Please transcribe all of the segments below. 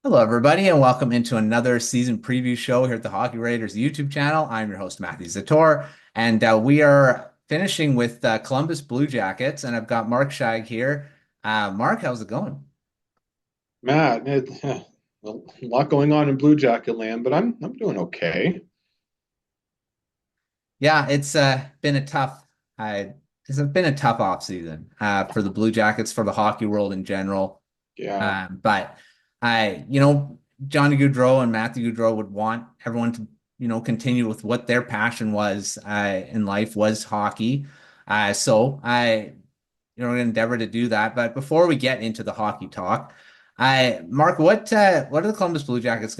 Hello, everybody, and welcome into another season preview show here at the Hockey Writers YouTube channel. I'm your host, Matthew Zator, and we are finishing with Columbus Blue Jackets, and I've got Mark Scheig here. Mark, how's it going? Matt, a lot going on in Blue Jacket land, but I'm doing okay. Yeah, uh, it's been a tough off season for the Blue Jackets, for the hockey world in general. Yeah, But Johnny Gaudreau and Matthew Gaudreau would want everyone to, continue with what their passion was in life was hockey. We're going to endeavor to do that. But before we get into the hockey talk, Mark, what are the Columbus Blue Jackets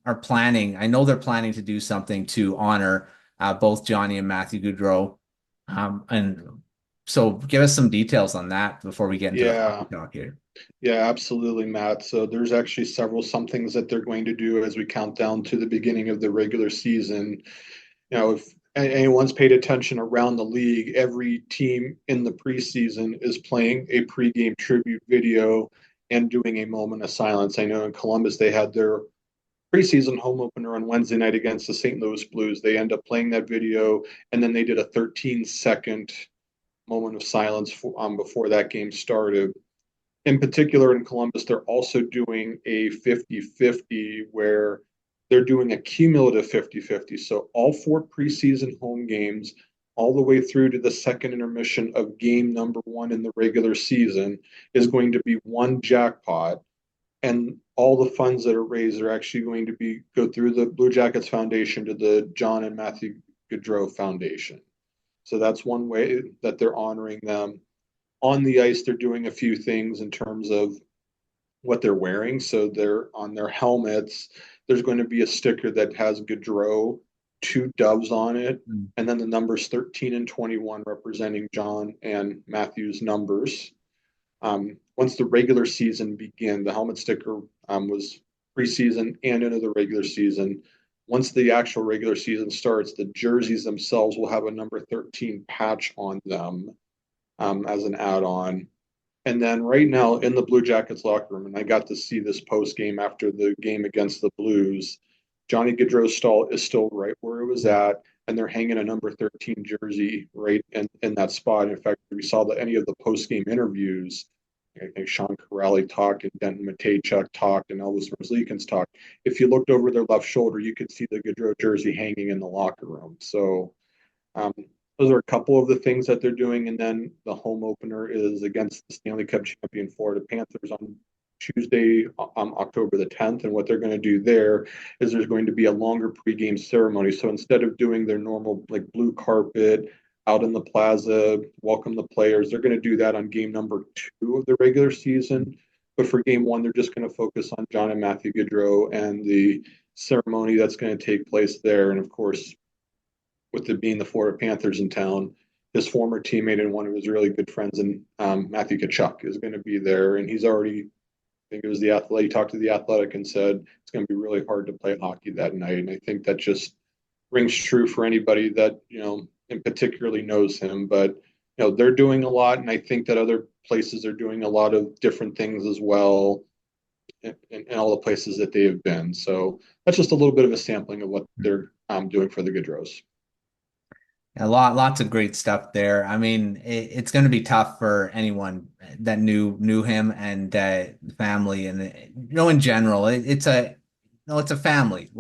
are planning? I know they're planning to do something to honor both Johnny and Matthew Gaudreau. And so give us some details on that before we get into the yeah, hockey talk here. yeah, absolutely, Matt. So there's actually some things that they're going to do as we count down to the beginning of the regular season. If anyone's paid attention around the league, every team in the preseason is playing a pregame tribute video and doing a moment of silence. I know in Columbus they had their preseason home opener on Wednesday night against the St. Louis Blues. They end up playing that video, and then they did a 13-second moment of silence before that game started. In particular, in Columbus, they're also doing a 50-50 where they're doing a cumulative 50-50. So all four preseason home games, all the way through to the second intermission of game number one in the regular season, is going to be one jackpot, and all the funds that are raised are actually going to be go through the Blue Jackets Foundation to the John and Matthew Gaudreau Foundation. So that's one way that they're honoring them. On the ice, they're doing a few things in terms of what they're wearing. So they're on their helmets. There's going to be a sticker that has Gaudreau, two doves on it, Mm. and then the numbers 13 and 21 representing John and Matthew's numbers. Once the regular season began, the helmet sticker was preseason and into the regular season. Once the actual regular season starts, the jerseys themselves will have a number 13 patch on them as an add-on. And then right now in the Blue Jackets locker room, and I got to see this post game after the game against the Blues, Johnny Gaudreau's stall is still right where it was at, and they're hanging a number 13 jersey right in that spot. In fact, we saw any of the post game interviews. I think Sean Corrali talked and Denton Matejchuk talked and Elvis Merzlikins talked. If you looked over their left shoulder, you could see the Gaudreau jersey hanging in the locker room. So um, those are a couple of the things that they're doing. And then the home opener is against the Stanley Cup champion Florida Panthers on Tuesday, October the 10th. And what they're going to do there is there's going to be a longer pregame ceremony. So instead of doing their normal like blue carpet out in the plaza, welcome the players, they're going to do that on game number two of the regular season. But for game one, they're just going to focus on John and Matthew Gaudreau and the ceremony that's going to take place there. And of course, with it being the Florida Panthers in town, his former teammate and one of his really good friends, and Matthew Tkachuk, is going to be there. And he's already, I think it was the Athletic, he talked to the Athletic and said it's going to be really hard to play hockey that night. And I think that just rings true for anybody that, in particularly knows him. But, they're doing a lot. And I think that other places are doing a lot of different things as well in all the places that they have been. So that's just a little bit of a sampling of what they're doing for the Gaudreaus. Lots of great stuff there. I mean, it's going to be tough for anyone that knew him and the family, and in general, it's a no, it's a family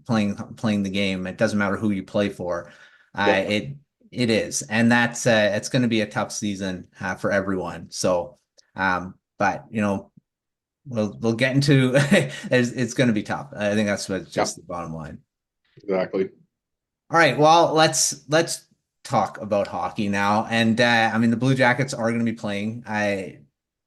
playing the game. It doesn't matter who you play for. Yep. It is, and that's it's going to be a tough season for everyone. So, but we'll get into it's going to be tough. I think that's what's Yep. just the bottom line. Exactly. All right, well, let's talk about hockey now. And I mean, the Blue Jackets are going to be playing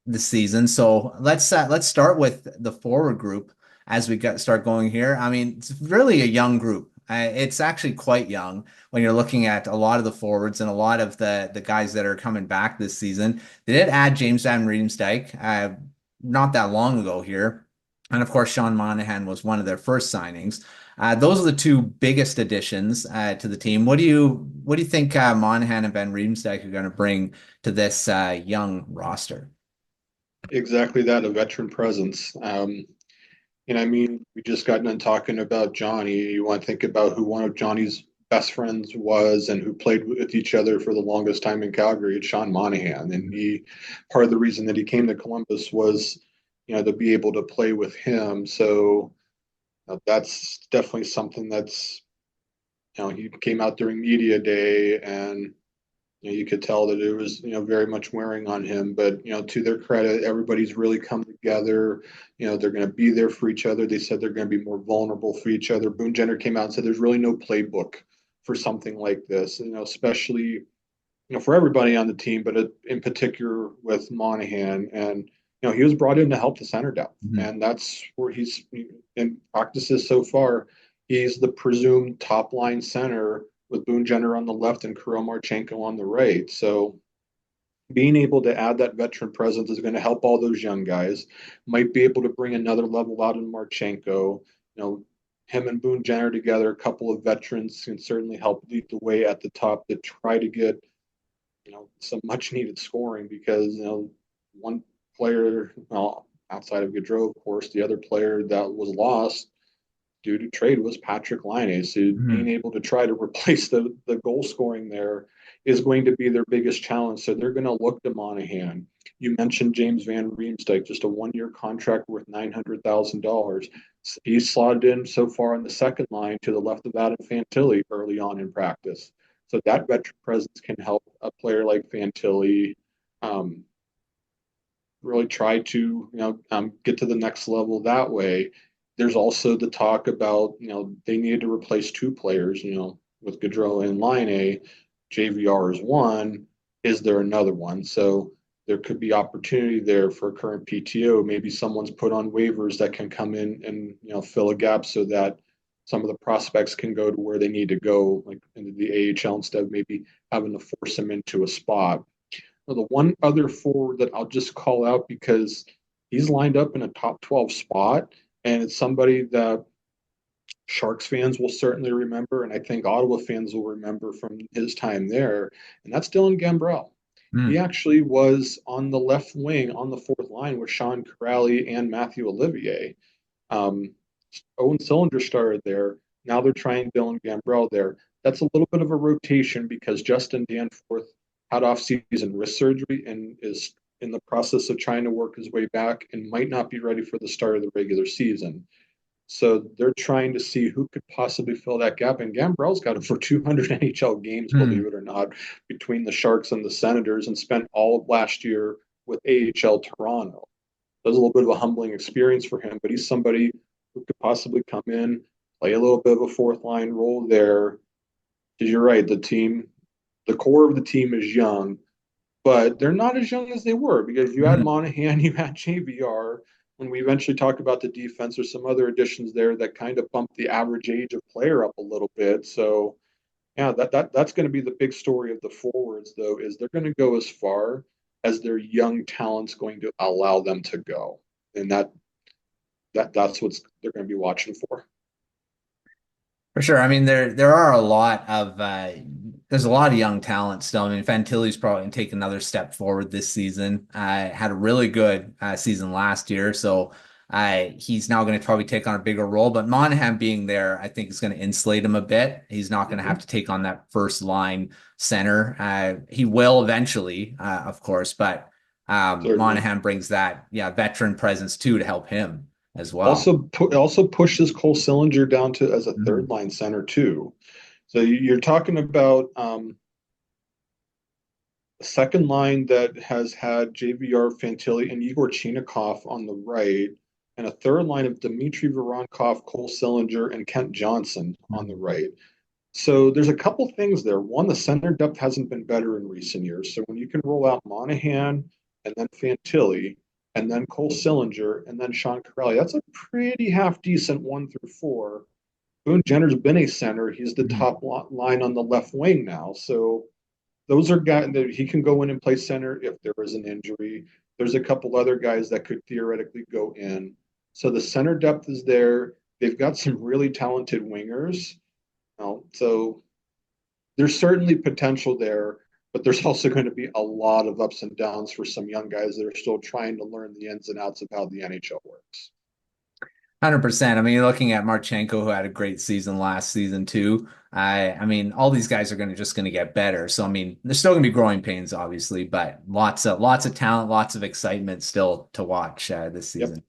this season. So let's start with the forward group as we start going here. I mean, it's really a young group. It's actually quite young when you're looking at a lot of the forwards and a lot of the guys that are coming back this season. They did add James Van Riemsdyk not that long ago here. And of course, Sean Monahan was one of their first signings. Those are the two biggest additions to the team. What do you think Monahan and Ben Riemsdyk are going to bring to this young roster? Exactly that, a veteran presence. And I mean, we just got done talking about Johnny. You want to think about who one of Johnny's best friends was and who played with each other for the longest time in Calgary. It's Sean Monahan, and he part of the reason that he came to Columbus was, to be able to play with him. So that's definitely something that's, he came out during media day, and you could tell that it was, very much wearing on him. But, to their credit, everybody's really come together. They're going to be there for each other. They said they're going to be more vulnerable for each other. Boone Jenner came out and said there's really no playbook for something like this, especially, for everybody on the team, but in particular with Monahan. And, he was brought in to help the center depth. Mhm. And that's where he's in practices so far. He's the presumed top line center with Boone Jenner on the left and Kirill Marchenko on the right. So being able to add that veteran presence is going to help all those young guys. Might be able to bring another level out in Marchenko. Him and Boone Jenner together, a couple of veterans can certainly help lead the way at the top to try to get, some much needed scoring because, one player, well, outside of Gaudreau, of course, the other player that was lost due to trade was Patrick Laine. So being Mhm. able to try to replace the goal scoring there is going to be their biggest challenge. So they're going to look to Monahan. You mentioned James Van Riemsdyk, just a 1 year contract worth $900,000. He's slotted in so far on the second line to the left of Adam Fantilli early on in practice. So that veteran presence can help a player like Fantilli um, really try to get to the next level that way. There's also the talk about they needed to replace two players. With Gaudreau and Line. JVR is one. Is there another one? So there could be opportunity there for a current PTO. Maybe someone's put on waivers that can come in and fill a gap so that some of the prospects can go to where they need to go, like into the AHL instead of maybe having to force them into a spot. The one other forward that I'll just call out because he's lined up in a top 12 spot, and it's somebody that Sharks fans will certainly remember, and I think Ottawa fans will remember from his time there, and that's Dylan Gambrell. He Mhm. actually was on the left wing on the fourth line with Sean Corrali and Matthew Olivier. Um, Owen Sillinger started there. Now they're trying Dylan Gambrell there. That's a little bit of a rotation because Justin Danforth had off-season wrist surgery and is in the process of trying to work his way back and might not be ready for the start of the regular season. So they're trying to see who could possibly fill that gap. And Gambrell's got over 200 NHL games, believe Mhm. it or not, between the Sharks and the Senators, and spent all of last year with AHL Toronto. That was a little bit of a humbling experience for him, but he's somebody who could possibly come in, play a little bit of a fourth line role there. Because you're right, the core of the team is young, but they're not as young as they were because you had Mhm. Monahan, you had JVR. When we eventually talk about the defense, there's some other additions there that kind of bump the average age of player up a little bit. So yeah, that's going to be the big story of the forwards, though, is they're going to go as far as their young talent's going to allow them to go, and that's what they're going to be watching for. For sure. I mean, there are a lot of there's a lot of young talent still. I mean, Fantilli's probably going to take another step forward this season. Had a really good season last year, so he's now going to probably take on a bigger role. But Monahan being there, I think is going to insulate him a bit. He's not going to have Mm-hmm. to take on that first line center. He will eventually, of course, but Certainly. Monahan brings that veteran presence too to help him as well. Also pushes Cole Sillinger down to as a third Mhm. line center too. So you're talking about a second line that has had JVR Fantilli and Igor Chinakhov on the right, and a third line of Dmitry Voronkov, Cole Sillinger, and Kent Johnson on the Mhm. right. So there's a couple things there. One, the center depth hasn't been better in recent years. So when you can roll out Monahan and then Fantilli and then Cole Sillinger and then Sean Corrali, that's a pretty half decent 1 through 4. Boone Jenner's been a center. He's the Mhm. top line on the left wing now. So those are guys that he can go in and play center if there is an injury. There's a couple other guys that could theoretically go in. So the center depth is there. They've got some really talented wingers. So there's certainly potential there, but there's also going to be a lot of ups and downs for some young guys that are still trying to learn the ins and outs of how the NHL works. 100%. I mean, you're looking at Marchenko, who had a great season last season too. I mean, all these guys are going to get better. So I mean, there's still going to be growing pains, obviously, but lots of talent, lots of excitement still to watch this Yep. season.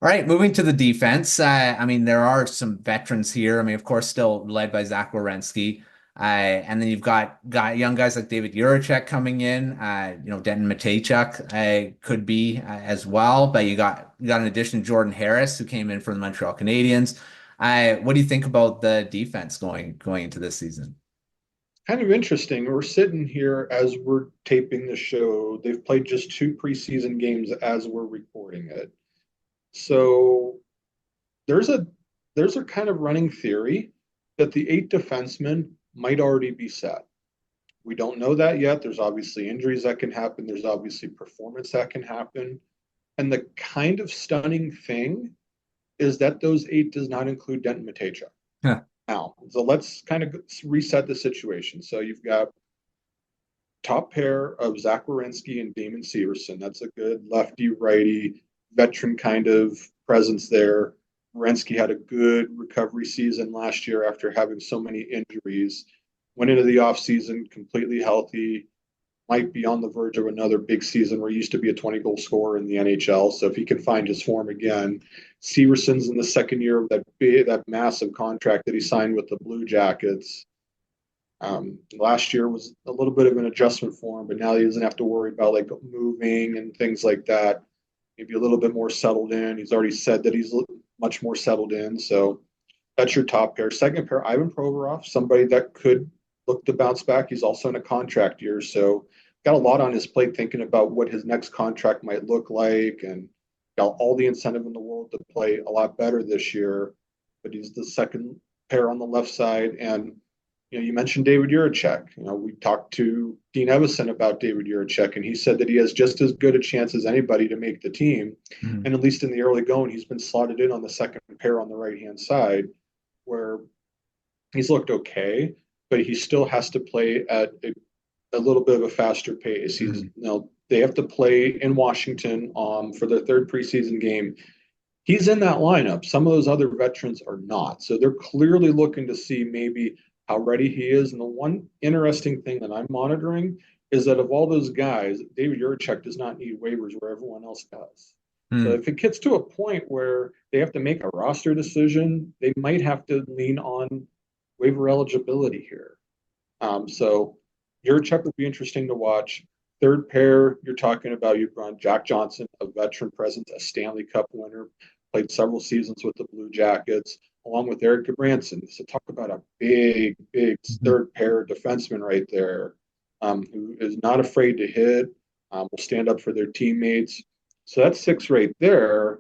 All right, moving to the defense. I mean, there are some veterans here. I mean, of course, still led by Zach Werenski. And then you've got young guys like David Juracek coming in. Denton Mateychuk could be as well. But you got an addition Jordan Harris who came in from the Montreal Canadiens. What do you think about the defense going into this season? Kind of interesting. We're sitting here as we're taping the show. They've played just two preseason games as we're recording it. So there's a there's a kind of running theory that the eight defensemen might already be set. We don't know that yet. There's obviously injuries that can happen. There's obviously performance that can happen. And the kind of stunning thing is that those eight does not include Denton Mateychuk. Huh. Now, so let's kind of reset the situation. So you've got top pair of Zach Werenski and Damon Severson. That's a good lefty righty veteran kind of presence there. Werenski had a good recovery season last year after having so many injuries. Went into the offseason completely healthy, might be on the verge of another big season where he used to be a 20-goal scorer in the NHL. So if he can find his form again, Severson's in the second year of that massive contract that he signed with the Blue Jackets. Last year was a little bit of an adjustment for him, but now he doesn't have to worry about like moving and things like that. Maybe a little bit more settled in. He's already said that he's much more settled in. So that's your top pair. Second pair, Ivan Provorov, somebody that could look to bounce back. He's also in a contract year, so got a lot on his plate thinking about what his next contract might look like, and got all the incentive in the world to play a lot better this year. But he's the second pair on the left side, and you mentioned David Juracek. We talked to Dean Evason about David Juracek, and he said that he has just as good a chance as anybody to make the team. Mhm. And at least in the early going, he's been slotted in on the second pair on the right hand side, where he's looked okay, but he still has to play at a little bit of a faster pace. They have to play in Washington for their third preseason game. He's in that lineup. Some of those other veterans are not. So they're clearly looking to see maybe how ready he is. And the one interesting thing that I'm monitoring is that of all those guys, David Juracek does not need waivers where everyone else does. So Hmm. if it gets to a point where they have to make a roster decision, they might have to lean on waiver eligibility here. So Juracek would be interesting to watch. Third pair, you're talking about you've run Jack Johnson, a veteran presence, a Stanley Cup winner, played several seasons with the Blue Jackets, along with Eric Gudbranson. So talk about a big Mhm. third pair defenseman right there, who is not afraid to hit, will stand up for their teammates. So that's six right there.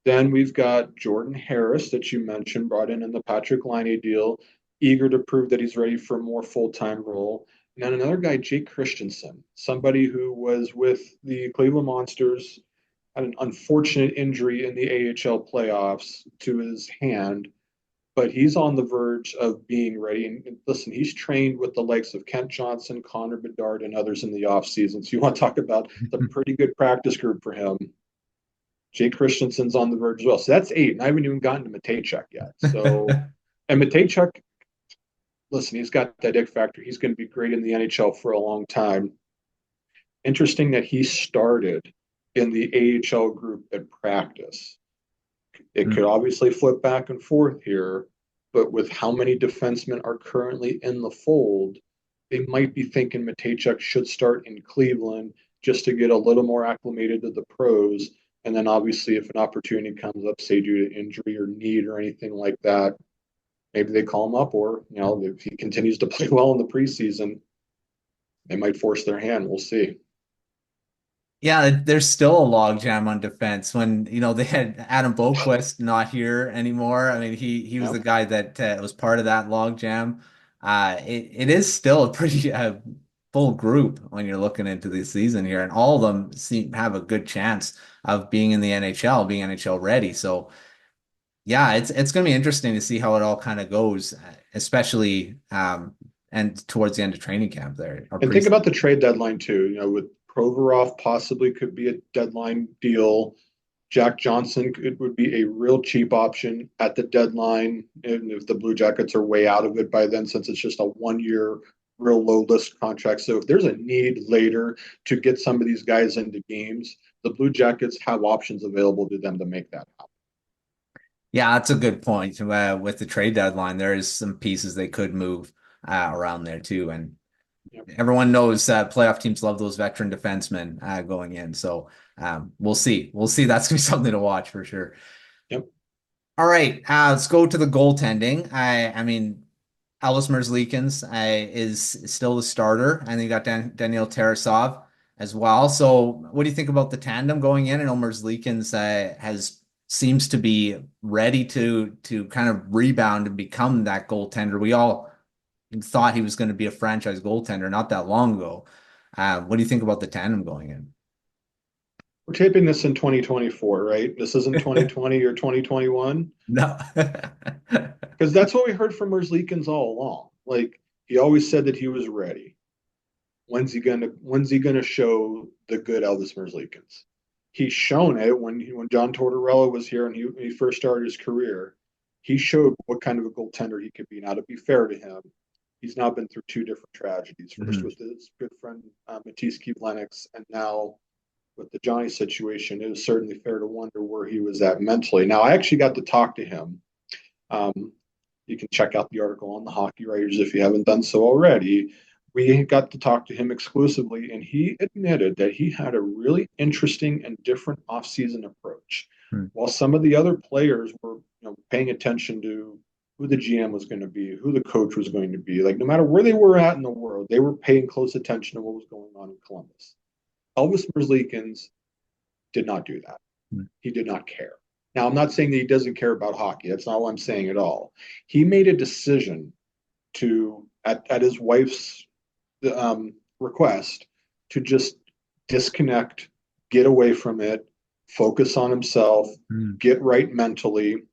Then we've got Jordan Harris that you mentioned, brought in the Patrick Laine deal, eager to prove that he's ready for a more full-time role. And then another guy, Jake Christensen, somebody who was with the Cleveland Monsters, had an unfortunate injury in the AHL playoffs to his hand, but he's on the verge of being ready. And listen, he's trained with the likes of Kent Johnson, Connor Bedard, and others in the offseason. So you want to talk about the pretty good practice group for him. Jake Christensen's on the verge as well. So that's eight. And I haven't even gotten to Mateychuk yet. So, and Mateychuk, listen, he's got that X factor. He's going to be great in the NHL for a long time. Interesting that he started in the AHL group at practice. It could obviously flip back and forth here, but with how many defensemen are currently in the fold, they might be thinking Mateychuk should start in Cleveland just to get a little more acclimated to the pros. And then obviously, if an opportunity comes up, say due to injury or need or anything like that, maybe they call him up, or if he continues to play well in the preseason, they might force their hand. We'll see. Yeah, there's still a logjam on defense when, they had Adam Boquist not here anymore. I mean, he was Yeah. the guy that was part of that logjam. It is still a pretty full group when you're looking into the season here, and all of them seem have a good chance of being in the NHL, being NHL ready. So yeah, it's going to be interesting to see how it all kind of goes, especially and towards the end of training camp there or And think preseason. about the trade deadline too. With Provorov possibly could be a deadline deal. Jack Johnson would be a real cheap option at the deadline, and if the Blue Jackets are way out of it by then, since it's just a 1 year, real low list contract. So if there's a need later to get some of these guys into games, the Blue Jackets have options available to them to make that happen. Yeah, that's a good point. With the trade deadline, there is some pieces they could move around there too. And Yep. everyone knows playoff teams love those veteran defensemen going in. So we'll see. We'll see. That's gonna be something to watch for sure. Yep. All right, let's go to the goaltending. I mean, Elvis Merzlikins is still the starter, and you got Daniil Tarasov as well. So, what do you think about the tandem going in? I know Merzlikins has seems to be ready to kind of rebound and become that goaltender. We all thought he was going to be a franchise goaltender not that long ago. What do you think about the tandem going in? We're taping this in 2024, right? This isn't 2020 or 2021. No. Because that's what we heard from Merzlikins all along. Like he always said that he was ready. When's he gonna show the good Elvis Merzlikins? He's shown it when John Tortorella was here and he first started his career. He showed what kind of a goaltender he could be. Now, to be fair to him, he's now been through two different tragedies. First Mhm. with his good friend Matisse Lennox, and now with the Johnny situation. It was certainly fair to wonder where he was at mentally. Now, I actually got to talk to him. Um, you can check out the article on the Hockey Writers if you haven't done so already. We got to talk to him exclusively, and he admitted that he had a really interesting and different offseason approach. Mhm. While some of the other players were, paying attention to who the GM was going to be, who the coach was going to be, like no matter where they were at in the world, they were paying close attention to what was going on in Columbus. Elvis Merzlikins did not do that. He did not care. Now, I'm not saying that he doesn't care about hockey. That's not what I'm saying at all. He made a decision at his wife's request, to just disconnect, get away from it, focus on himself, Mhm. get right mentally.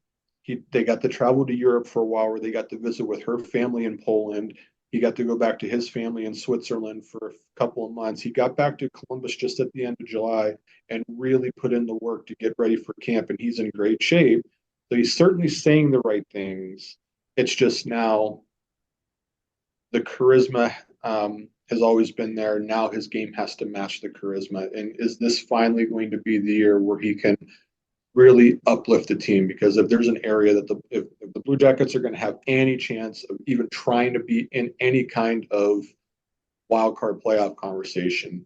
They got to travel to Europe for a while, where they got to visit with her family in Poland. He got to go back to his family in Switzerland for a couple of months. He got back to Columbus just at the end of July and really put in the work to get ready for camp, and he's in great shape. So he's certainly saying the right things. It's just now the charisma has always been there. Now his game has to match the charisma. And is this finally going to be the year where he can really uplift the team? Because if there's an area that if the Blue Jackets are going to have any chance of even trying to be in any kind of wild card playoff conversation,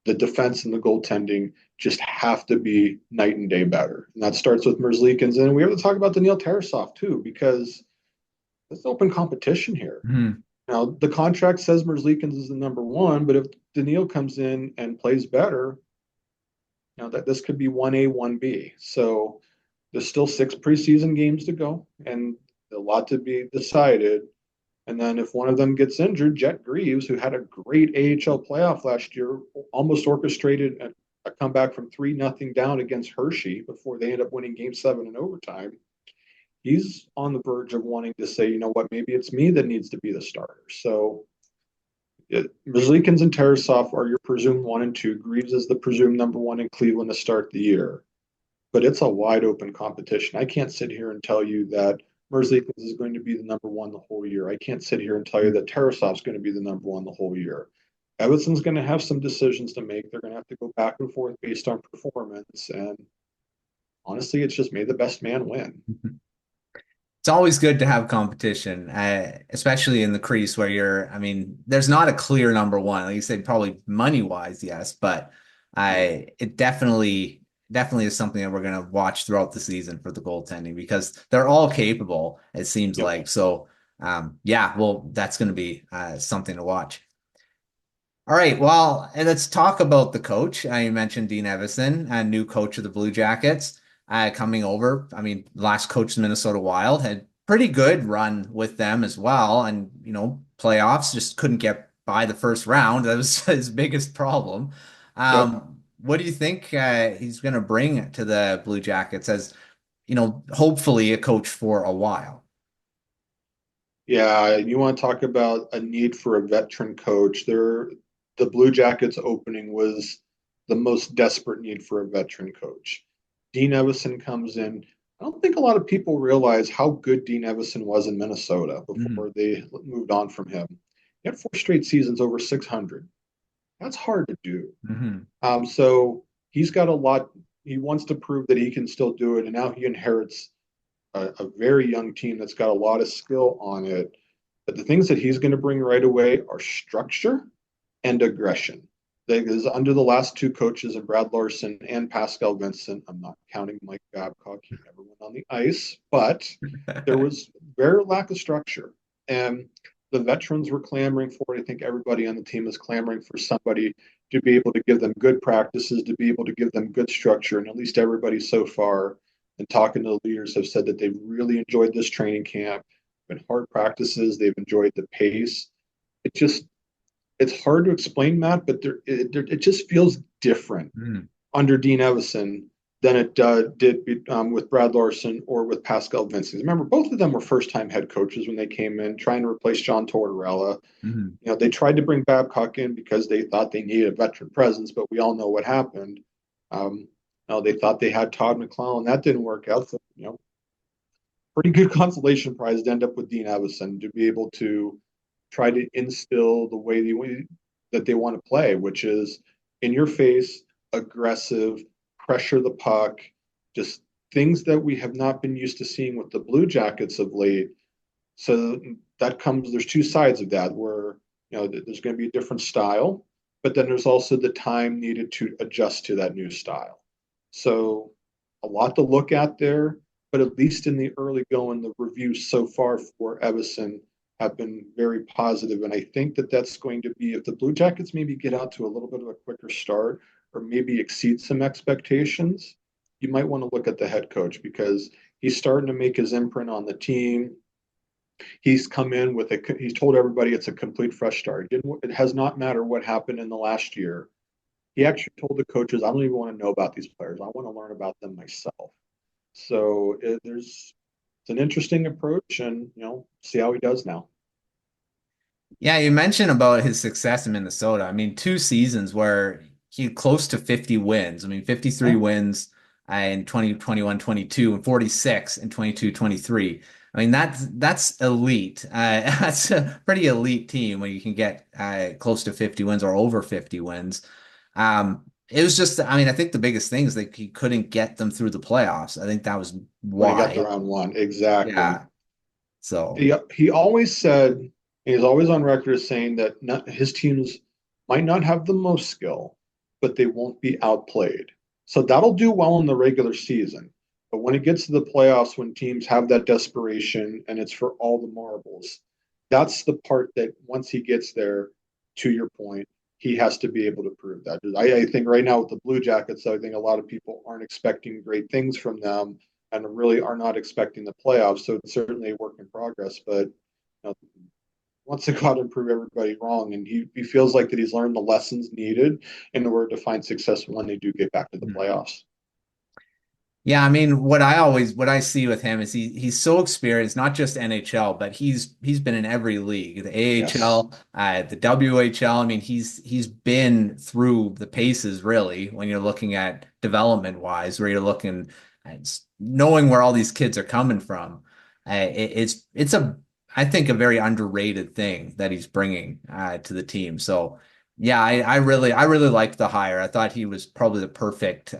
the defense and the goaltending just have to be night and day better. And that starts with Merzlikins. And we have to talk about Daniil Tarasov too, because it's open competition here. Mhm. Now, the contract says Merzlikins is the number one, but if Daniil comes in and plays better, that this could be 1A, 1B. So there's still 6 preseason games to go and a lot to be decided. And then if one of them gets injured, Jet Greaves, who had a great AHL playoff last year, almost orchestrated a comeback from 3-0 down against Hershey before they end up winning game 7 in overtime. He's on the verge of wanting to say, you know what, maybe it's me that needs to be the starter. So Merzlikins and Tarasov are your presumed 1 and 2. Greaves is the presumed number one in Cleveland to start the year. But it's a wide open competition. I can't sit here and tell you that Merzlikins is going to be the number one the whole year. I can't sit here and tell you that Tarasov's going to be the number one the whole year. Evason's going to have some decisions to make. They're going to have to go back and forth based on performance. And honestly, it's just made the best man win. It's always good to have competition, especially in the crease where I mean, there's not a clear number one. Like you said, probably money wise, yes, but Right. it definitely is something that we're going to watch throughout the season for the goaltending because they're all capable, it seems Yep. like. So, yeah, well, that's going to be something to watch. All right, well, and let's talk about the coach. You mentioned Dean Evason, a new coach of the Blue Jackets, coming over. I mean, last coach the Minnesota Wild had pretty good run with them as well, and playoffs just couldn't get by the first round. That was his biggest problem. Yep. What do you think he's going to bring to the Blue Jackets as hopefully a coach for a while? Yeah, you want to talk about a need for a veteran coach. The Blue Jackets opening was the most desperate need for a veteran coach. Dean Evason comes in. I don't think a lot of people realize how good Dean Evason was in Minnesota Hmm. before they moved on from him. He had 4 straight seasons over 600. That's hard to do. Hmm. So he's got a lot. He wants to prove that he can still do it, and now he inherits a very young team that's got a lot of skill on it. But the things that he's going to bring right away are structure and aggression. Because under the last two coaches, and Brad Larson and Pascal Vincent, I'm not counting Mike Babcock, he never went on the ice, but there was very lack of structure. And the veterans were clamoring for it. I think everybody on the team is clamoring for somebody to be able to give them good practices, to be able to give them good structure. And at least everybody so far, and talking to the leaders, have said that they've really enjoyed this training camp. Been hard practices. They've enjoyed the pace. It just it's hard to explain, Matt, but it just feels different Hmm. under Dean Evason than it did with Brad Larson or with Pascal Vincent. Remember, both of them were first-time head coaches when they came in, trying to replace John Tortorella. Hmm. They tried to bring Babcock in because they thought they needed a veteran presence, but we all know what happened. Um, they thought they had Todd McClellan. That didn't work out. So, pretty good consolation prize to end up with Dean Evason to be able to try to instill the way that they want to play, which is in your face, aggressive, pressure the puck, just things that we have not been used to seeing with the Blue Jackets of late. So there's two sides of that where, there's going to be a different style, but then there's also the time needed to adjust to that new style. So a lot to look at there, but at least in the early going, the reviews so far for Evason have been very positive. And I think that that's going to be, if the Blue Jackets maybe get out to a little bit of a quicker start or maybe exceed some expectations, you might want to look at the head coach because he's starting to make his imprint on the team. He's come in with he's told everybody it's a complete fresh start. It has not mattered what happened in the last year. He actually told the coaches, I don't even want to know about these players. I want to learn about them myself. So it's an interesting approach, and see how he does now. Yeah, you mentioned about his success in Minnesota. I mean, 2 seasons where he close to 50 wins. I mean, 53 Yeah, wins in 2021, 22, and 46 in 22, 23. I mean, that's elite. That's a pretty elite team when you can get close to 50 wins or over 50 wins. It was just, I mean, I think the biggest thing is that he couldn't get them through the playoffs. I think that was when he got to why. round one, exactly. Yeah. So, He always said he's always on record as saying that his teams might not have the most skill, but they won't be outplayed. So that'll do well in the regular season. But when it gets to the playoffs, when teams have that desperation and it's for all the marbles, that's the part that once he gets there, to your point, he has to be able to prove that. I think right now with the Blue Jackets, I think a lot of people aren't expecting great things from them and really are not expecting the playoffs. So it's certainly a work in progress. But wants to go out and prove everybody wrong, and he feels like that he's learned the lessons needed in order to find success when they do get back to the mhm. playoffs. Yeah, I mean, what I see with him is he's so experienced, not just NHL, but he's been in every league, the Yes. AHL, the WHL. I mean, he's been through the paces really when you're looking at development wise, where you're looking at knowing where all these kids are coming from. It's a I think a very underrated thing that he's bringing to the team. So. Yeah, I really liked the hire. I thought he was probably the perfect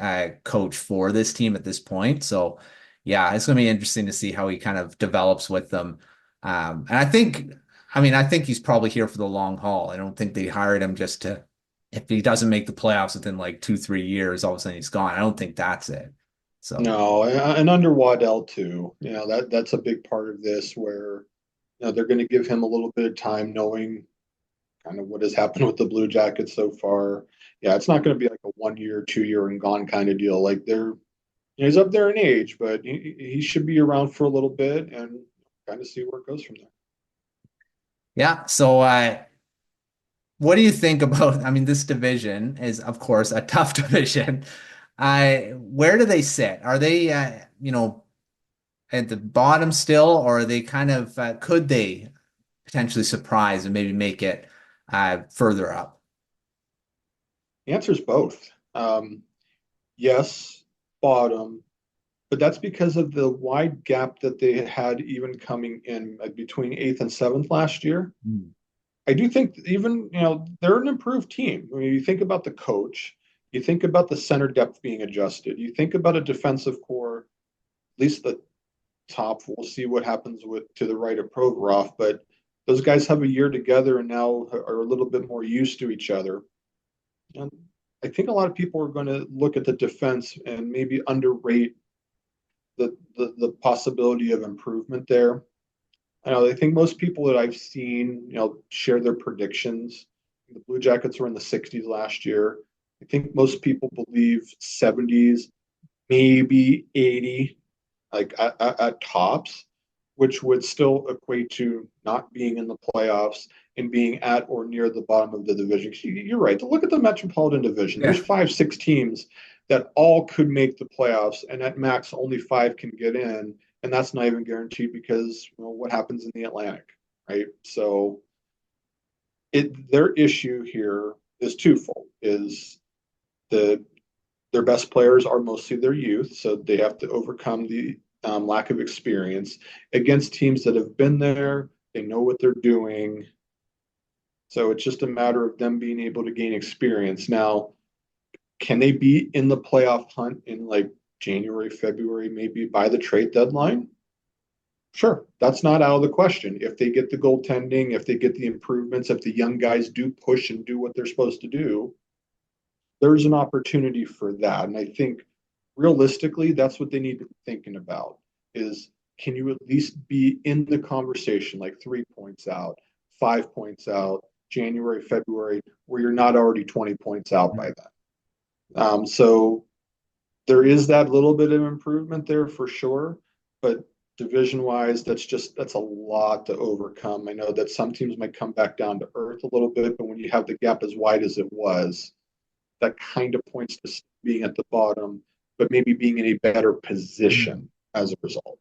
coach for this team at this point. So, yeah, it's going to be interesting to see how he kind of develops with them. And I mean, I think he's probably here for the long haul. I don't think they hired him just to, if he doesn't make the playoffs within like 2, 3 years, all of a sudden he's gone. I don't think that's it. So, No, and under Waddell too. That's a big part of this where they're going to give him a little bit of time, knowing kind of what has happened with the Blue Jackets so far. Yeah, it's not going to be like a 1 year, 2 year and gone kind of deal. Like he's up there in age, but he should be around for a little bit and kind of see where it goes from there. yeah. So, what do you think about, I mean, this division is, of course, a tough division. Where do they sit? Are they, at the bottom still, or are they kind of could they potentially surprise and maybe make it further up? The answer is both. Yes, bottom, but that's because of the wide gap that they had even coming in between eighth and seventh last year. Mm. I do think even, they're an improved team. I mean, you think about the coach, you think about the center depth being adjusted, you think about a defensive core, at least the top. We'll see what happens with to the right of Provorov, but those guys have a year together and now are a little bit more used to each other. And I think a lot of people are going to look at the defense and maybe underrate the possibility of improvement there. I think most people that I've seen, share their predictions. The Blue Jackets were in the 60s last year. I think most people believe 70s, maybe 80, like at tops, which would still equate to not being in the playoffs and being at or near the bottom of the division. You're right. Look at the Metropolitan Division. There's Yeah. 5, 6 teams that all could make the playoffs, and at max, only 5 can get in, and that's not even guaranteed because what happens in the Atlantic, right? So their issue here is twofold: is the their best players are mostly their youth, so they have to overcome the lack of experience against teams that have been there. They know what they're doing. So it's just a matter of them being able to gain experience. Now, can they be in the playoff hunt in like January, February, maybe by the trade deadline? Sure, that's not out of the question. If they get the goaltending, if they get the improvements, if the young guys do push and do what they're supposed to do, there's an opportunity for that. And I think realistically, that's what they need to be thinking about is, can you at least be in the conversation, like 3 points out, 5 points out, January, February, where you're not already 20 points out by then. So there is that little bit of improvement there for sure, but division wise, that's a lot to overcome. I know that some teams might come back down to earth a little bit, but when you have the gap as wide as it was, that kind of points to being at the bottom, but maybe being in a better Mm. position as a result.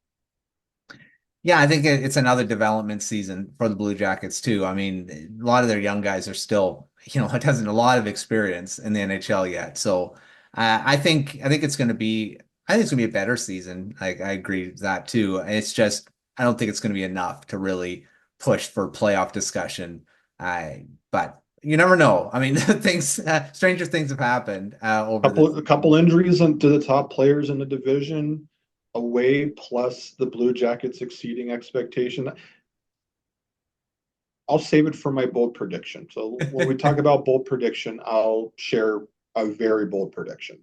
Yeah, I think it's another development season for the Blue Jackets too. I mean, a lot of their young guys are still, it hasn't a lot of experience in the NHL yet. So I think it's going to be, I think it's going to be a better season. I agree with that too. It's just, I don't think it's going to be enough to really push for playoff discussion. But you never know. I mean, stranger things have happened over this A season. couple injuries to the top players in the division away, plus the Blue Jackets exceeding expectation. I'll save it for my bold prediction. So when we talk about bold prediction, I'll share a very bold prediction.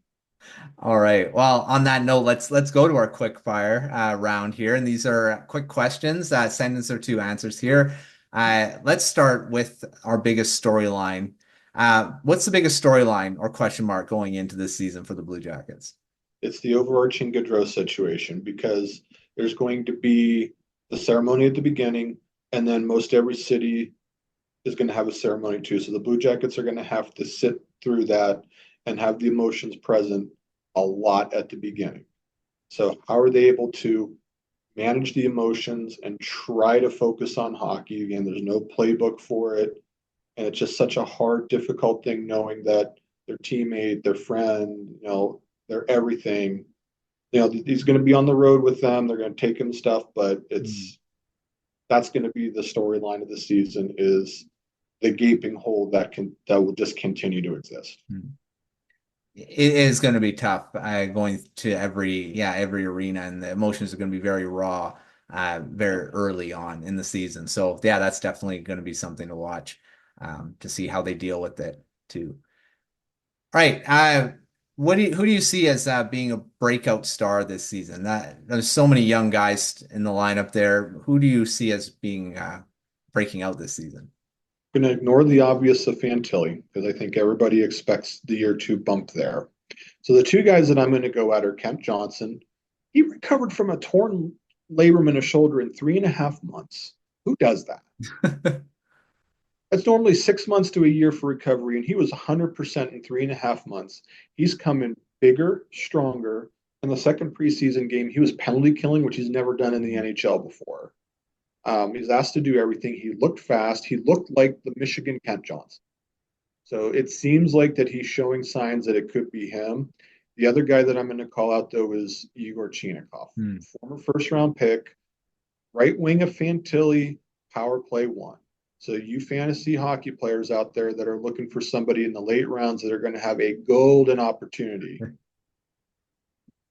All right. Well, on that note, let's go to our quick fire round here, and these are quick questions, sentence or two answers here. Let's start with our biggest storyline. What's the biggest storyline or question mark going into this season for the Blue Jackets? It's the overarching Gaudreau situation because there's going to be the ceremony at the beginning, and then most every city is going to have a ceremony too. So the Blue Jackets are going to have to sit through that and have the emotions present a lot at the beginning. So how are they able to manage the emotions and try to focus on hockey? Again, there's no playbook for it. And it's just such a hard, difficult thing knowing that their teammate, their friend, their everything, he's going to be on the road with them. They're going to take him stuff, but that's going to be the storyline of the season is the gaping hole that will just continue to exist. Hmm. It is going to be tough going to every arena, and the emotions are going to be very raw very early on in the season. So yeah, that's definitely going to be something to watch to see how they deal with it too. All right, who do you see as being a breakout star this season? There's so many young guys in the lineup there. Who do you see as being breaking out this season? I'm going to ignore the obvious of Fantilli because I think everybody expects the year two bump there. So the two guys that I'm going to go at are Kent Johnson. He recovered from a torn labrum in a shoulder in 3.5 months. Who does that? That's normally 6 months to a year for recovery, and he was 100% in 3.5 months. He's come in bigger, stronger. In the second preseason game, he was penalty killing, which he's never done in the NHL before. He's asked to do everything. He looked fast. He looked like the Michigan Kent Johnson. So it seems like that he's showing signs that it could be him. The other guy that I'm going to call out though is Igor Chinikov, Hmm. former first round pick, right wing of Fantilli, power play one. So you fantasy hockey players out there that are looking for somebody in the late rounds that are going to have a golden opportunity,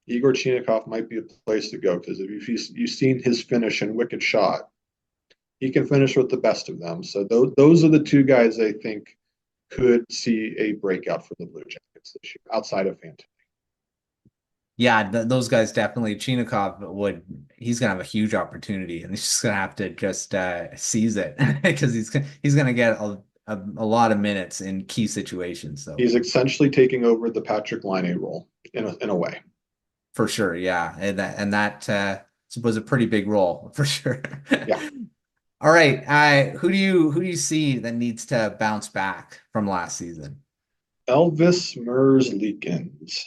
Igor Chinikov might be a place to go because if you've seen his finish and wicked shot, he can finish with the best of them. So those are the two guys I think could see a breakout for the Blue Jackets this year outside of Fantilli. Yeah, those guys definitely. Chinikov he's gonna have a huge opportunity, and he's just gonna have to just seize it because he's gonna get a lot of minutes in key situations. So He's essentially taking over the Patrick Laine role in a way. for sure, yeah, and that was a pretty big role for sure. Yeah. All right, who do you see that needs to bounce back from last season? Elvis Merzlikins.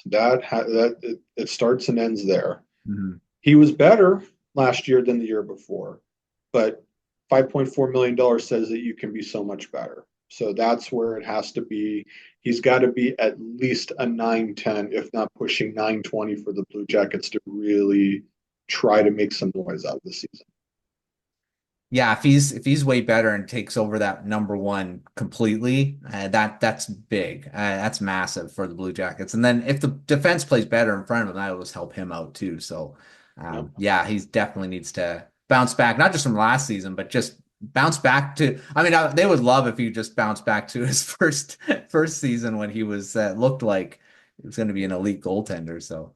It starts and ends there. Mhm. He was better last year than the year before, but $5.4 million says that you can be so much better. So that's where it has to be. He's got to be at least a 910, if not pushing 920 for the Blue Jackets to really try to make some noise out of the season. Yeah, if he's way better and takes over that number one completely, that's big. That's massive for the Blue Jackets. And then if the defense plays better in front of him, that'll just help him out too. So, Yep. yeah, he's definitely needs to bounce back, not just from last season, but just bounce back to. I mean, they would love if he just bounced back to his first season when he was looked like he was going to be an elite goaltender. So,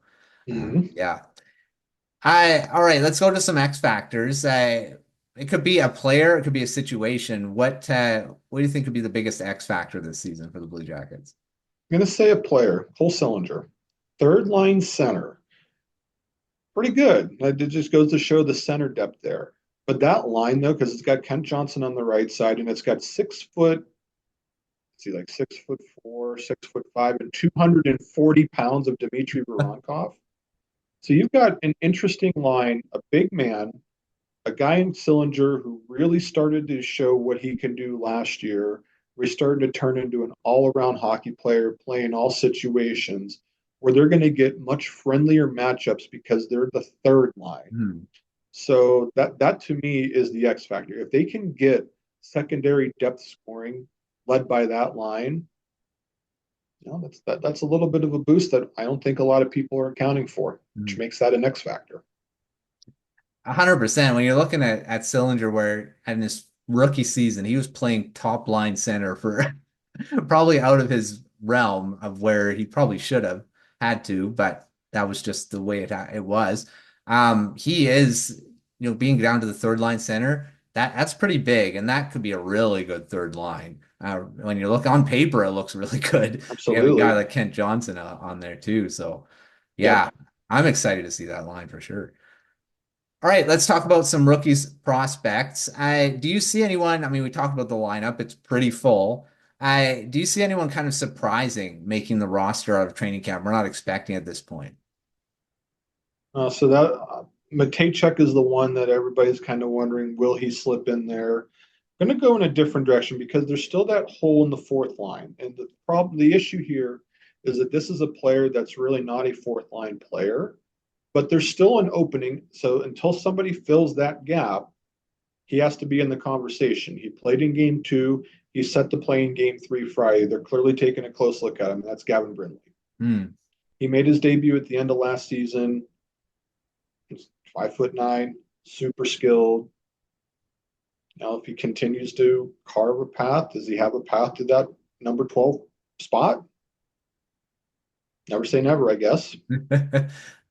Mm-hmm. yeah. All right, let's go to some X factors. It could be a player, it could be a situation. What do you think could be the biggest X factor this season for the Blue Jackets? I'm going to say a player, Cole Sillinger, third line center. Pretty good. It just goes to show the center depth there. But that line, though, because it's got Kent Johnson on the right side and it's got 6 foot, let's see, like 6'4", 6'5", and 240 pounds of Dmitry Voronkov. So you've got an interesting line, a big man, a guy in Sillinger who really started to show what he can do last year. We're starting to turn into an all-around hockey player, playing all situations where they're going to get much friendlier matchups because they're the third line. Hmm. So that to me is the X factor. If they can get secondary depth scoring led by that line, that's a little bit of a boost that I don't think a lot of people are accounting for, which Hmm. makes that an X factor. 100%. When you're looking at Sillinger, where in his rookie season, he was playing top line center for probably out of his realm of where he probably should have had to, but that was just the way it was. He is, being down to the third line center, that's pretty big, and that could be a really good third line. When you look on paper, it looks really good. You have a guy Absolutely. like Kent Johnson on there too, so Yep. yeah, I'm excited to see that line for sure. All right, let's talk about some rookies prospects. Do you see anyone? I mean, we talked about the lineup; it's pretty full. Do you see anyone kind of surprising making the roster out of training camp? We're not expecting at this point. So that Matejchuk is the one that everybody's kind of wondering, will he slip in there? I'm going to go in a different direction because there's still that hole in the fourth line, and the issue here is that this is a player that's really not a fourth line player, but there's still an opening. So until somebody fills that gap, he has to be in the conversation. He played in game two. He's set to play in game three Friday. They're clearly taking a close look at him. And that's Gavin Brindley. Hmm. He made his debut at the end of last season. He's 5'9", super skilled. Now, if he continues to carve a path, does he have a path to that number 12 spot? Never say never, I guess.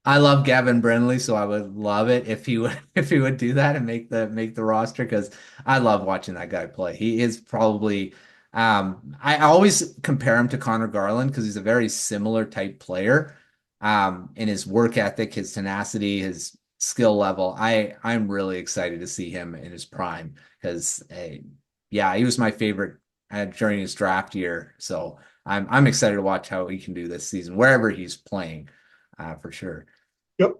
I love Gavin Brindley, so I would love it if he would if he would do that and make the roster because I love watching that guy play. He is probably I always compare him to Connor Garland because he's a very similar type player in his work ethic, his tenacity, his skill level. I'm really excited to see him in his prime because yeah, he was my favorite during his draft year. So I'm excited to watch how he can do this season wherever he's playing for sure. Yep.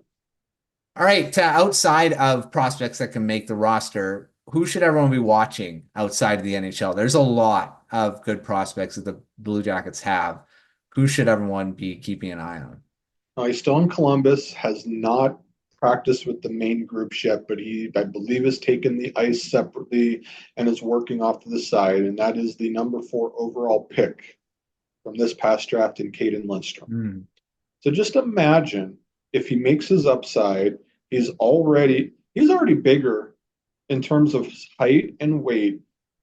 All right, outside of prospects that can make the roster, who should everyone be watching outside of the NHL? There's a lot of good prospects that the Blue Jackets have. Who should everyone be keeping an eye on? He's still in Columbus, has not practiced with the main group yet, but I believe, has taken the ice separately and is working off to the side. And that is the number 4 overall pick from this past draft in Caden Lindstrom. Hmm. So just imagine if he makes his upside, he's already bigger in terms of height and weight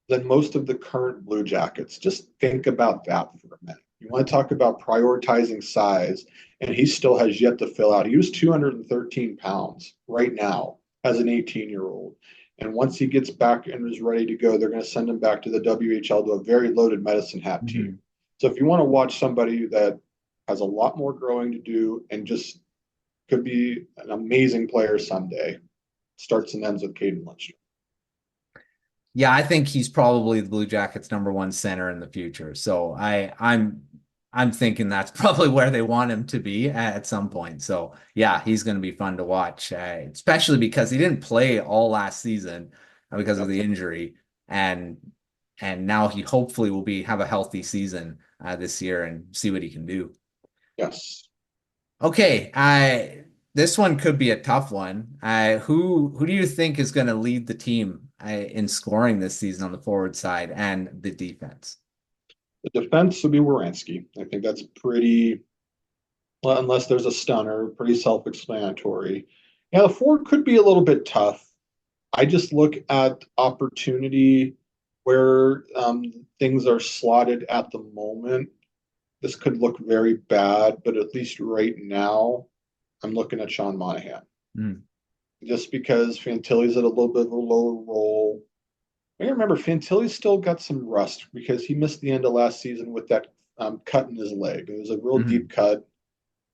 than most of the current Blue Jackets. Just think about that for a minute. You want to talk about prioritizing size, and he still has yet to fill out. He was 213 pounds right now as an 18-year-old. And once he gets back and is ready to go, they're going to send him back to the WHL to a very loaded Medicine Hat team. Mhm. So if you want to watch somebody that has a lot more growing to do and just could be an amazing player someday, starts and ends with Caden Lindstrom. Yeah, I think he's probably the Blue Jackets' number one center in the future. So I'm thinking that's probably where they want him to be at some point. So yeah, he's going to be fun to watch, especially because he didn't play all last season because of Yep. the injury, and now he hopefully will be have a healthy season this year and see what he can do. Yes. Okay, this one could be a tough one. Who do you think is going to lead the team in scoring this season on the forward side and the defense? The defense would be Wierenski. I think that's pretty, well, unless there's a stunner, pretty self-explanatory. Yeah, the forward could be a little bit tough. I just look at opportunity where things are slotted at the moment. This could look very bad, but at least right now, I'm looking at Sean Monahan. Mm. Just because Fantilli's at a little bit of a lower role. I remember Fantilli still got some rust because he missed the end of last season with that cut in his leg. It was a real deep Mhm. cut.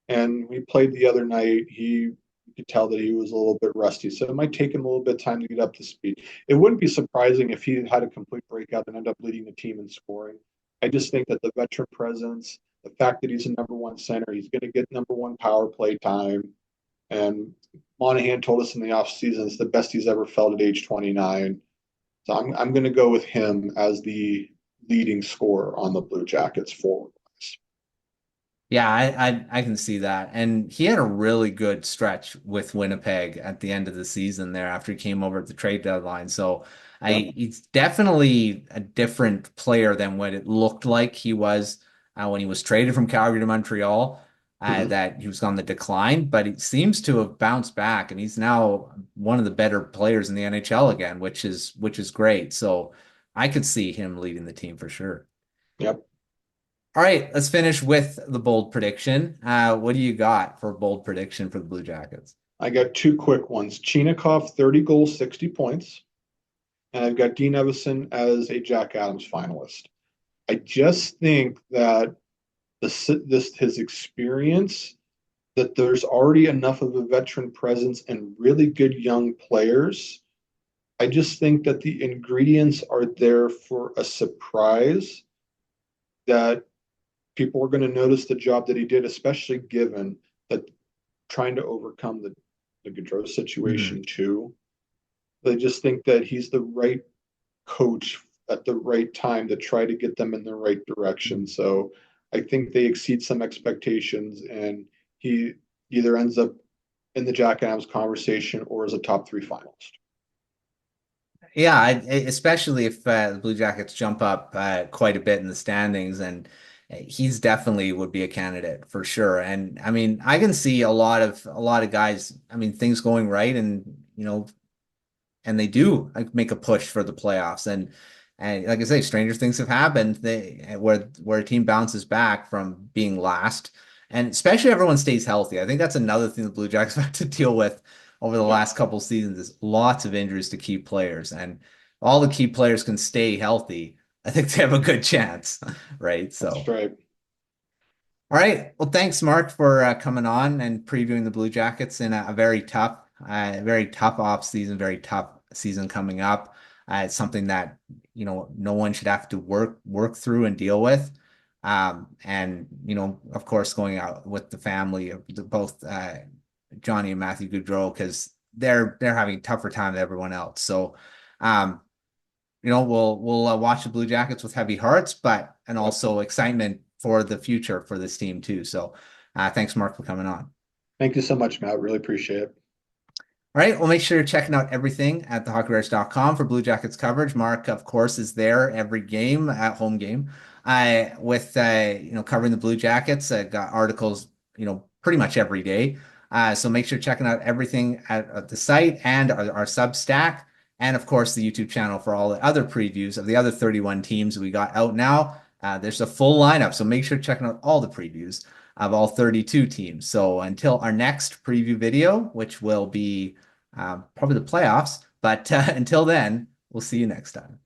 And we played the other night. You could tell that he was a little bit rusty. So it might take him a little bit of time to get up to speed. It wouldn't be surprising if he had a complete breakout and end up leading the team in scoring. I just think that the veteran presence, the fact that he's a number 1 center, he's going to get number 1 power play time. And Monahan told us in the offseason it's the best he's ever felt at age 29. So I'm going to go with him as the leading scorer on the Blue Jackets forward. Yeah, I can see that. And he had a really good stretch with Winnipeg at the end of the season there after he came over at the trade deadline. So Yep. he's definitely a different player than what it looked like he was when he was traded from Calgary to Montreal, Mm-hmm. that he was on the decline, but he seems to have bounced back and he's now one of the better players in the NHL again, which is great. So I could see him leading the team for sure. Yep. All right, let's finish with the bold prediction. What do you got for bold prediction for the Blue Jackets? I got 2 quick ones. Chinikov, 30 goals, 60 points. And I've got Dean Evason as a Jack Adams finalist. I just think that his experience, that there's already enough of a veteran presence and really good young players. I just think that the ingredients are there for a surprise that people are going to notice the job that he did, especially given that trying to overcome the Gaudreau Mhm. situation too. They just think that he's the right coach at the right time to try to get them in the right direction. So I think they exceed some expectations, and he either ends up in the Jack Adams conversation or as a top 3 finalist. Yeah, especially if the Blue Jackets jump up quite a bit in the standings, and he's definitely would be a candidate for sure. And I mean, I can see a lot of guys. I mean, things going right, and and they do like make a push for the playoffs. And like I say, stranger things have happened. Where a team bounces back from being last, and especially everyone stays healthy. I think that's another thing the Blue Jackets have had to deal with over the Yeah, last couple seasons is lots of injuries to key players, and all the key players can stay healthy. I think they have a good chance, right? that's So. right. All right. Well, thanks, Mark, for coming on and previewing the Blue Jackets in a very tough off season, very tough season coming up. It's something that no one should have to work through and deal with. And of course, going out with the family of both Johnny and Matthew Gaudreau because they're having a tougher time than everyone else. So, um, we'll watch the Blue Jackets with heavy hearts, but and Yep. also excitement for the future for this team too. So Thanks, Mark, for coming on. Thank you so much, Matt. Really appreciate it. All right, well, make sure you're checking out everything at thehockeywriters.com for Blue Jackets coverage. Mark, of course, is there every game at home game. With covering the Blue Jackets. Got articles, pretty much every day. So make sure you're checking out everything at the site and our Substack, and of course the YouTube channel for all the other previews of the other 31 teams we got out now. There's a full lineup, so make sure you're checking out all the previews of all 32 teams. So until our next preview video, which will be probably the playoffs. But until then, we'll see you next time.